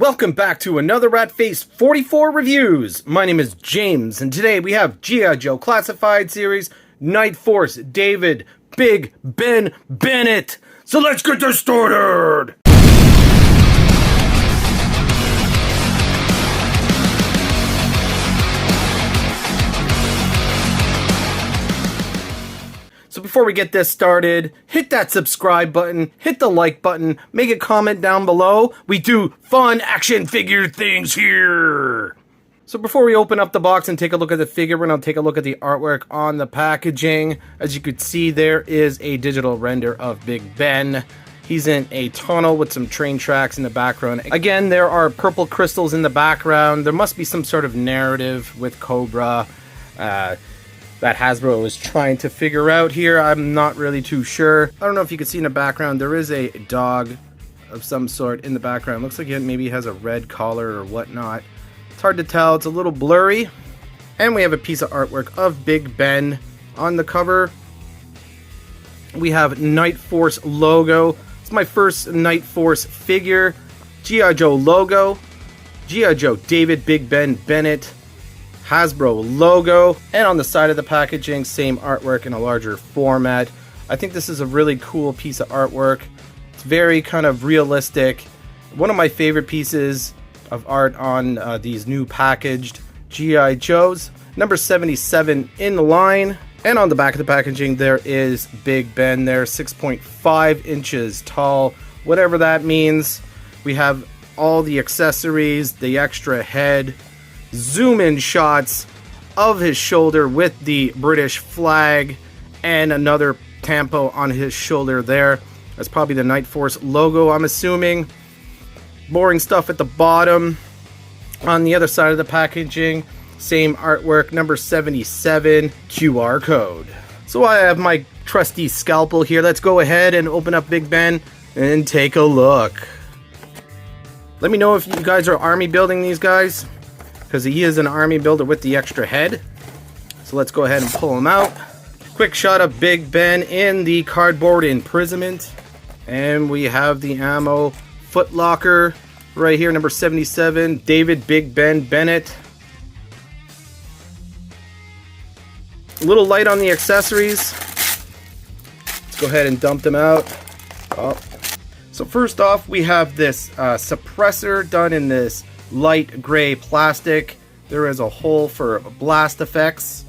welcome back to another Ratface 44 Reviews. My name is James, and today we have G.I. Joe Classified Series, Night Force, David, Big Ben Bennett. So let's get this started! So before we get this started, hit that subscribe button, hit the like button, make a comment down below. We do fun action figure things here. So before we open up the box and take a look at the figure, we're going to take a look at the artwork on the packaging. As you could see, there is a digital render of Big Ben. He's in a tunnel with some train tracks in the background. Again, there are purple crystals in the background. There must be some sort of narrative with Cobra that Hasbro is trying to figure out here. I'm not really too sure. I don't know if you can see in the background, there is a dog of some sort in the background. Looks like it maybe has a red collar or whatnot. It's hard to tell, it's a little blurry. And we have a piece of artwork of Big Ben on the cover. We have Night Force logo. It's my first Night Force figure. G.I. Joe logo. G.I. Joe David Big Ben Bennett. Hasbro logo, and on the side of the packaging, same artwork in a larger format. I think this is a really cool piece of artwork. It's very kind of realistic. One of my favorite pieces of art on these new packaged G.I. Joes. Number 77 in the line. And on the back of the packaging, there is Big Ben there, 6.5 inches tall, whatever that means. We have all the accessories, the extra head, zoom in shots of his shoulder with the British flag and another tampo on his shoulder there. That's probably the Night Force logo, I'm assuming. Boring stuff at the bottom. On the other side of the packaging, same artwork, number 77, QR code. So I have my trusty scalpel here. Let's go ahead and open up Big Ben and take a look. Let me know if you guys are army building these guys, because he is an army builder with the extra head. So let's go ahead and pull him out. Quick shot of Big Ben in the cardboard imprisonment. And we have the ammo foot locker right here, number 77, David Big Ben Bennett. A little light on the accessories. Let's go ahead and dump them out. Oh. So first off, we have this suppressor done in this light gray plastic. There is a hole for blast effects.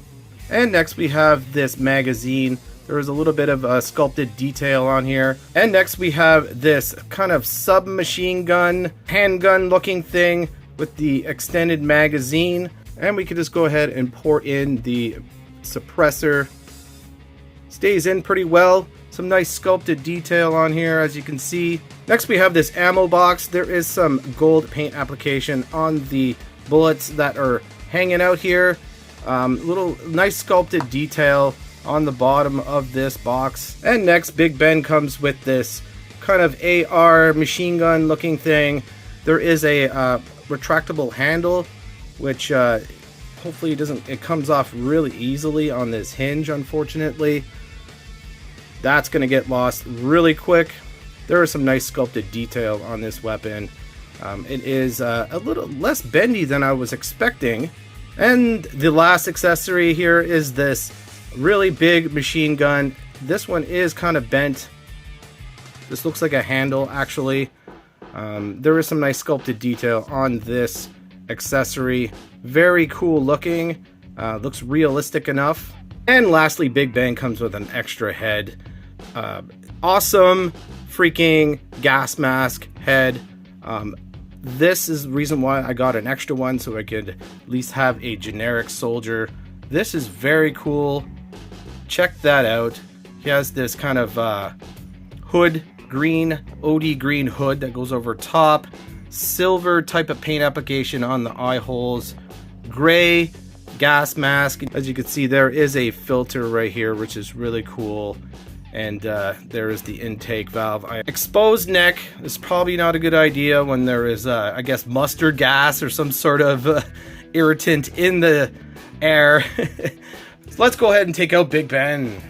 And next we have this magazine. There is a little bit of sculpted detail on here. And next we have this kind of submachine gun, handgun looking thing with the extended magazine. And we can just go ahead and pour in the suppressor. Stays in pretty well. Some nice sculpted detail on here, as you can see. Next we have this ammo box. There is some gold paint application on the bullets that are hanging out here. Little nice sculpted detail on the bottom of this box. And next, Big Ben comes with this kind of AR machine gun looking thing. There is a retractable handle, which hopefully it comes off really easily on this hinge, unfortunately. That's going to get lost really quick. There is some nice sculpted detail on this weapon. It is a little less bendy than I was expecting. And the last accessory here is this really big machine gun. This one is kind of bent. This looks like a handle, actually. There is some nice sculpted detail on this accessory. Very cool looking. Looks realistic enough. And lastly, Big Ben comes with an extra head. Awesome freaking gas mask head. This is the reason why I got an extra one, so I could at least have a generic soldier. This is very cool. Check that out. He has this kind of hood, green, OD green hood that goes over top. Silver type of paint application on the eye holes. Gray gas mask. As you can see, there is a filter right here, which is really cool. And there is the intake valve. Exposed neck is probably not a good idea when there is, I guess, mustard gas or some sort of irritant in the air. So let's go ahead and take out Big Ben.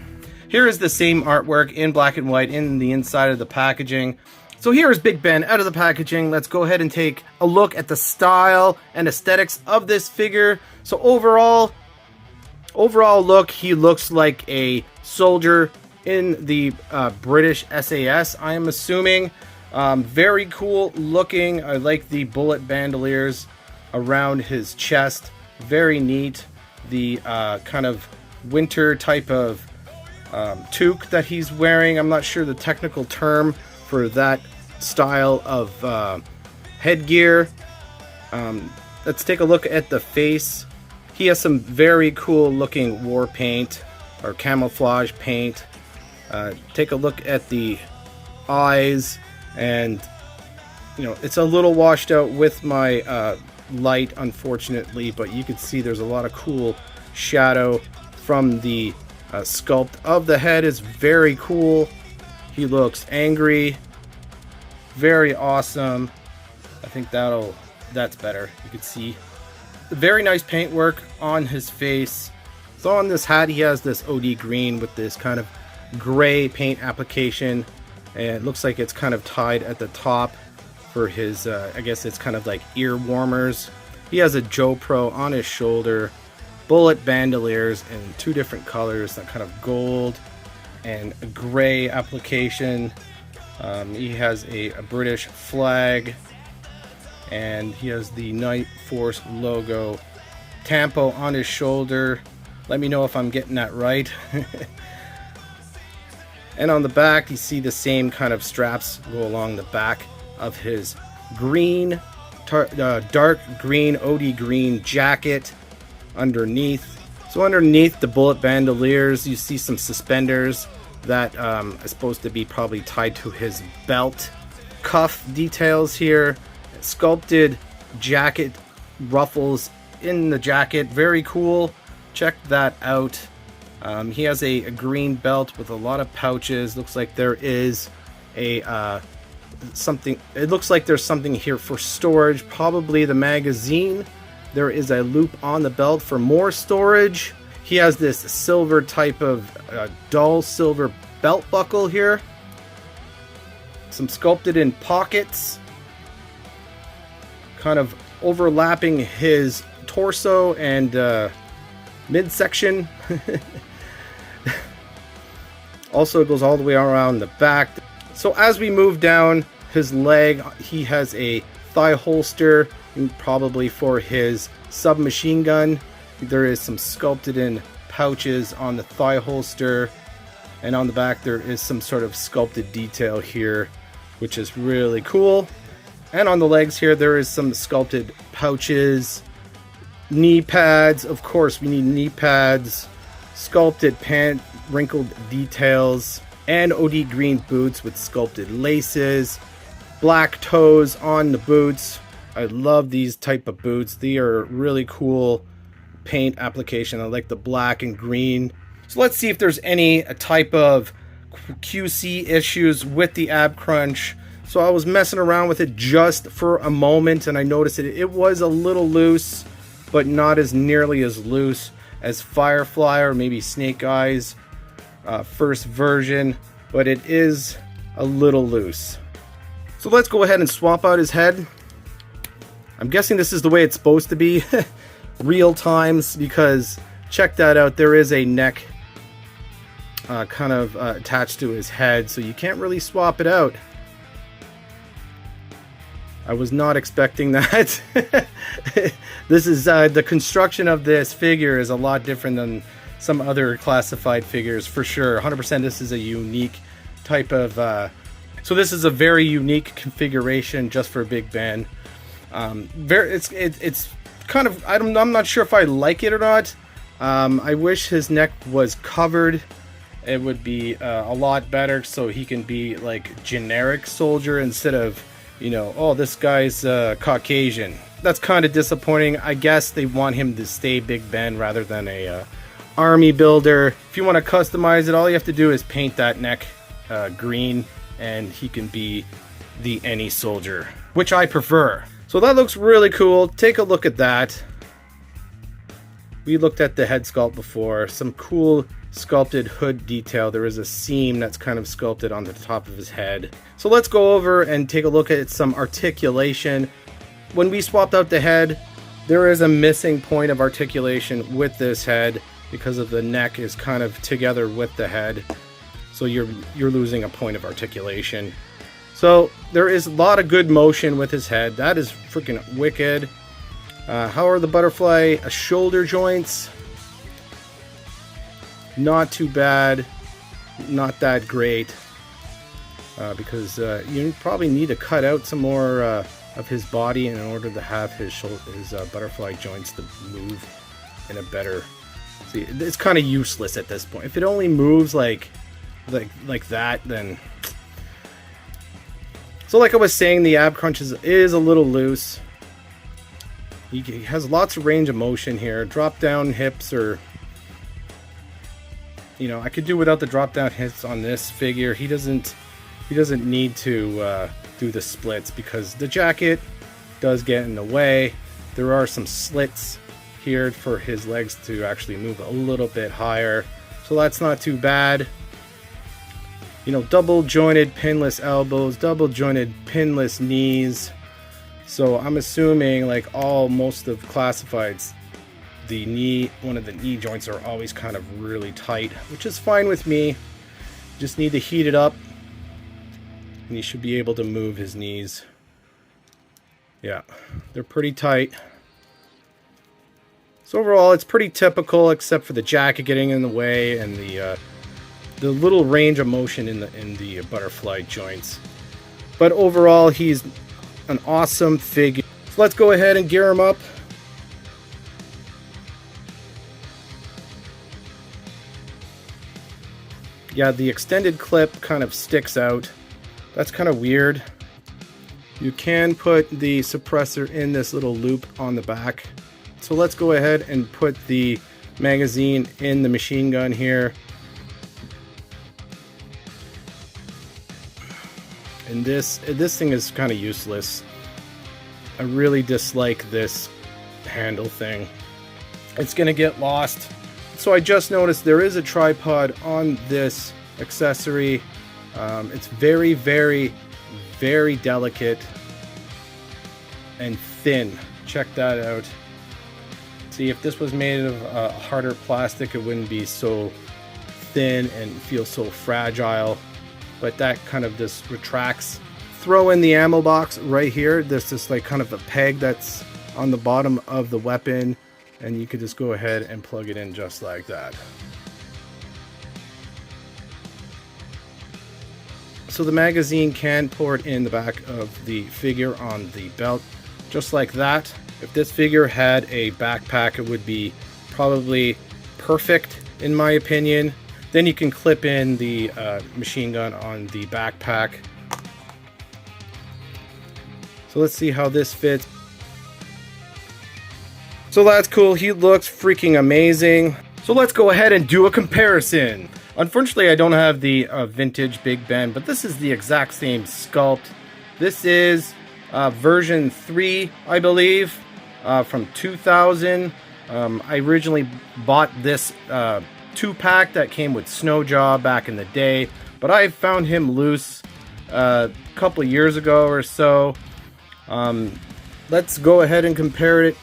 Here is the same artwork in black and white in the inside of the packaging. So here is Big Ben out of the packaging. Let's go ahead and take a look at the style and aesthetics of this figure. So overall look, he looks like a soldier in the British SAS, I am assuming. Very cool looking. I like the bullet bandoliers around his chest. Very neat. The kind of winter type of toque that he's wearing. I'm not sure the technical term for that style of headgear. Let's take a look at the face. He has some very cool looking war paint or camouflage paint. Take a look at the eyes, and you know, it's a little washed out with my light, unfortunately, but you can see there's a lot of cool shadow from the sculpt of the head. Is very cool. He looks angry. Very awesome. I think that's better. You can see very nice paintwork on his face. So on this hat, he has this OD green with this kind of gray paint application, and it looks like it's kind of tied at the top for his I guess it's kind of like ear warmers. He has a Joe Pro on his shoulder, bullet bandoliers in 2 different colors, that kind of gold and gray application. He has a British flag, and he has the Night Force logo tampo on his shoulder. Let me know if I'm getting that right. And on the back, you see the same kind of straps go along the back of his green, dark green, OD green jacket underneath. So underneath the bullet bandoliers, you see some suspenders that is supposed to be probably tied to his belt. Cuff details here, sculpted jacket ruffles in the jacket, very cool. Check that out. He has a green belt with a lot of pouches. Looks like there is a something. It looks like there's something here for storage, probably the magazine. There is a loop on the belt for more storage. He has this silver type of dull silver belt buckle here. Some sculpted in pockets, kind of overlapping his torso and midsection. Also, it goes all the way around the back. So as we move down his leg, he has a thigh holster, probably for his submachine gun. There is some sculpted in pouches on the thigh holster, and on the back there is some sort of sculpted detail here, which is really cool. And on the legs here, there is some sculpted pouches, knee pads. Of course, we need knee pads, sculpted pant wrinkled details, and OD green boots with sculpted laces, black toes on the boots. I love these type of boots. They are really cool paint application. I like the black and green. So let's see if there's any type of QC issues with the ab crunch. So I was messing around with it just for a moment, and I noticed it was a little loose, but not as nearly as loose as Firefly or maybe Snake Eyes first version, but it is a little loose. So let's go ahead and swap out his head. I'm guessing this is the way it's supposed to be real times, because check that out, there is a neck kind of attached to his head, so you can't really swap it out. I was not expecting that. This is the construction of this figure is a lot different than some other classified figures for sure. 100% this is a unique type of so this is a very unique configuration just for Big Ben. It's kind of, I'm not sure if I like it or not. I wish his neck was covered. It would be a lot better, so he can be like generic soldier instead of, you know, oh, this guy's Caucasian. That's kind of disappointing. I guess they want him to stay Big Ben rather than a army builder. If you want to customize it, all you have to do is paint that neck green, and he can be the any soldier, which I prefer. So that looks really cool. Take a look at that. We looked at the head sculpt before. Some cool sculpted hood detail. There is a seam that's kind of sculpted on the top of his head. So let's go over and take a look at some articulation. When we swapped out the head, there is a missing point of articulation with this head because of the neck is kind of together with the head. So you're losing a point of articulation. So there is a lot of good motion with his head. That is freaking wicked. How are the butterfly shoulder joints? Not too bad. Not that great. Because you probably need to cut out some more of his body in order to have his butterfly joints to move in a better... See, it's kind of useless at this point. If it only moves like that, then... So like I was saying, the ab crunch is a little loose. He has lots of range of motion here. Drop down hips are... You know, I could do without the drop down hips on this figure. He doesn't need to do the splits because the jacket does get in the way. There are some slits here for his legs to actually move a little bit higher. So that's not too bad. You know, double jointed pinless elbows, double jointed pinless knees. So I'm assuming like most of classifieds, one of the knee joints are always kind of really tight, which is fine with me. Just need to heat it up and he should be able to move his knees. Yeah, they're pretty tight. So overall it's pretty typical except for the jacket getting in the way and the little range of motion in the butterfly joints. But overall he's an awesome figure. So let's go ahead and gear him up. Yeah, the extended clip kind of sticks out. That's kind of weird. You can put the suppressor in this little loop on the back. So let's go ahead and put the magazine in the machine gun here. And this thing is kind of useless. I really dislike this handle thing. It's gonna get lost. So I just noticed there is a tripod on this accessory. It's very, very, very delicate and thin. Check that out. See, if this was made of harder plastic, it wouldn't be so thin and feel so fragile. But that kind of just retracts. Throw in the ammo box right here. There's just like kind of a peg that's on the bottom of the weapon, and you could just go ahead and plug it in just like that. So the magazine can port in the back of the figure on the belt, just like that. If this figure had a backpack, it would be probably perfect in my opinion. Then you can clip in the machine gun on the backpack. So let's see how this fits. So that's cool. He looks freaking amazing. So let's go ahead and do a comparison. Unfortunately, I don't have the vintage Big Ben, but this is the exact same sculpt. This is version 3, I believe, from 2000. I originally bought this 2-pack that came with Snowjaw back in the day, but I found him loose a couple of years ago or so. Let's go ahead and compare it.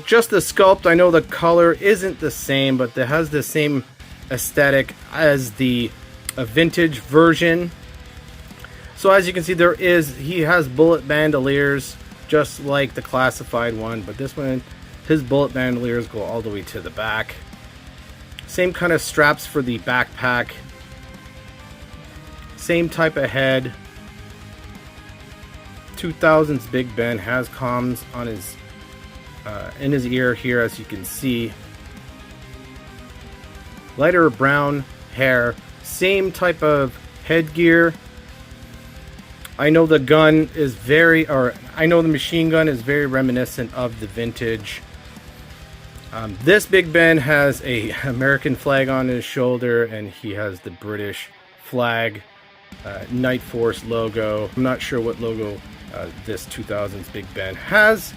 Just the sculpt, I know the color isn't the same, but it has the same aesthetic as the vintage version. So as you can see, he has bullet bandoliers just like the classified one, but this one, his bullet bandoliers go all the way to the back. Same kind of straps for the backpack. Same type of head. 2000s Big Ben has comms on his in his ear here, as you can see. Lighter brown hair. Same type of headgear. I know the gun is I know the machine gun is very reminiscent of the vintage. This Big Ben has a American flag on his shoulder, and he has the British flag, Night Force logo. I'm not sure what logo this 2000s Big Ben has.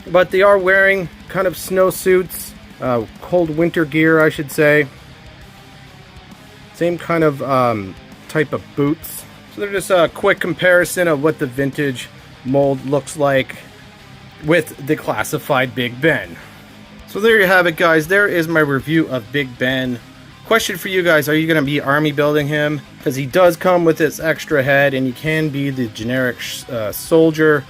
But they are wearing kind of snowsuits, cold winter gear, I should say. Same kind of type of boots. So they're just a quick comparison of what the vintage mold looks like with the classified Big Ben. So there you have it, guys. There is my review of Big Ben. Question for you guys, are you going to be army building him? Because he does come with this extra head, and you can be the generic soldier.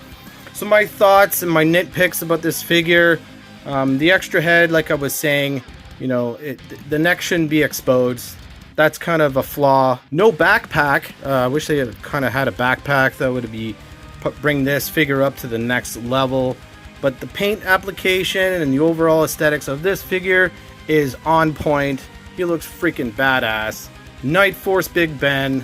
So my thoughts and my nitpicks about this figure, the extra head, like I was saying, you know, the neck shouldn't be exposed. That's kind of a flaw. No backpack. I wish they had kind of had a backpack that would bring this figure up to the next level. But the paint application and the overall aesthetics of this figure is on point. He looks freaking badass. Night Force Big Ben.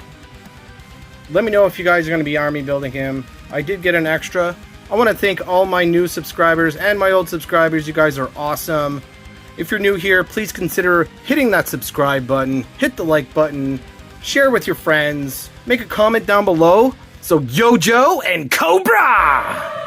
Let me know if you guys are going to be army building him. I did get an extra. I want to thank all my new subscribers and my old subscribers. You guys are awesome. If you're new here, please consider hitting that subscribe button, hit the like button, share with your friends, make a comment down below. So Yojo and Cobra!